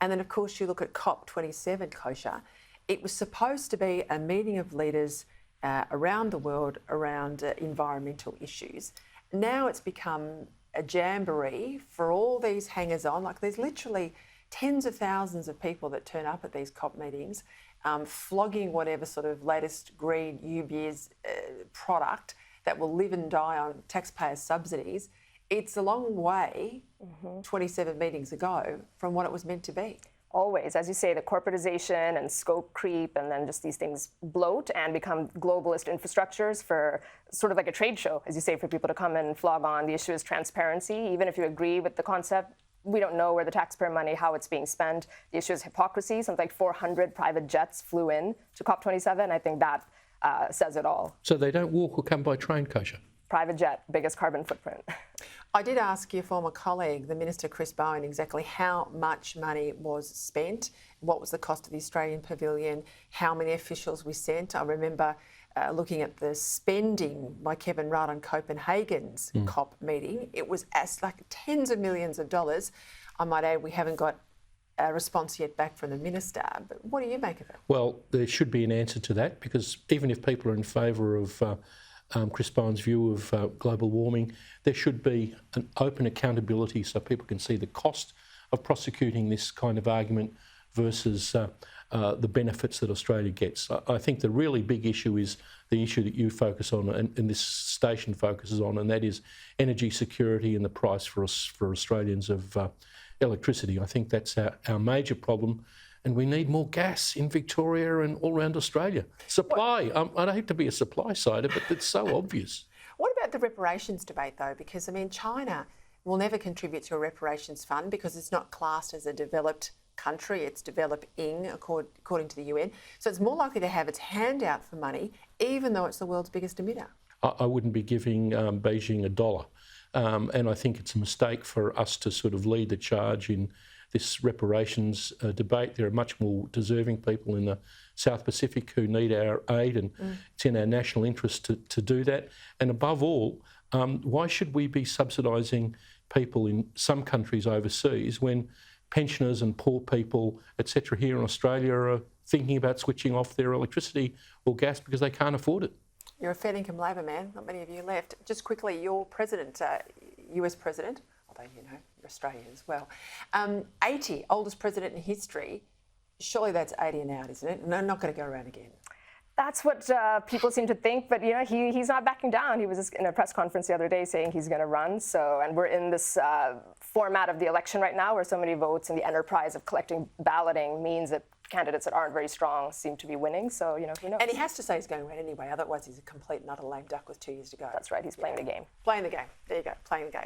And then, of course, you look at COP27, Kosha. It was supposed to be a meeting of leaders around the world around environmental issues. Now it's become a jamboree for all these hangers-on. Like, there's literally tens of thousands of people that turn up at these COP meetings, flogging whatever sort of latest green UBS product that will live and die on taxpayers' subsidies. It's a long way, 27 meetings ago, from what it was meant to be. Always, as you say, the corporatization and scope creep, and then just these things bloat and become globalist infrastructures for sort of like a trade show, as you say, for people to come and flog on. The issue is transparency. Even if you agree with the concept, we don't know where the taxpayer money, how it's being spent. The issue is hypocrisy. Something like 400 private jets flew in to COP27. I think that says it all. So they don't walk or come by train, Kosha? Private jet, biggest carbon footprint. I did ask your former colleague, the Minister Chris Bowen, exactly how much money was spent, what was the cost of the Australian Pavilion, how many officials we sent. I remember looking at the spending by Kevin Rudd on Copenhagen's COP meeting. It was like tens of millions of dollars. I might add, we haven't got a response yet back from the Minister, but what do you make of it? Well, there should be an answer to that, because even if people are in favour of Chris Bowen's view of global warming, there should be an open accountability so people can see the cost of prosecuting this kind of argument versus the benefits that Australia gets. I think the really big issue is the issue that you focus on and this station focuses on, and that is energy security and the price for Australians of electricity. I think that's our major problem. And we need more gas in Victoria and all around Australia. Supply. I don't hate to be a supply sider, but it's so obvious. What about the reparations debate, though? Because, I mean, China will never contribute to a reparations fund because it's not classed as a developed country. It's developing, according to the UN. So it's more likely to have its hand out for money, even though it's the world's biggest emitter. I wouldn't be giving Beijing $1. And I think it's a mistake for us to sort of lead the charge in this reparations debate. There are much more deserving people in the South Pacific who need our aid, and it's in our national interest to do that. And above all, why should we be subsidising people in some countries overseas when pensioners and poor people, etc., here in Australia are thinking about switching off their electricity or gas because they can't afford it? You're a fair income Labor man, not many of you left. Just quickly, your president, US president, although, you know, you're Australian as well, 80, oldest president in history. Surely that's 80 and out, isn't it? No, not going to go around again. That's what people seem to think, but you know, he's not backing down. He was just in a press conference the other day saying he's going to run. So, and we're in this format of the election right now where so many votes, and the enterprise of collecting balloting means that candidates that aren't very strong seem to be winning. So, you know, who knows? And he has to say he's going to win anyway, otherwise he's a complete and utter lame duck with 2 years to go. That's right, he's playing the game. Playing the game. There you go, playing the game.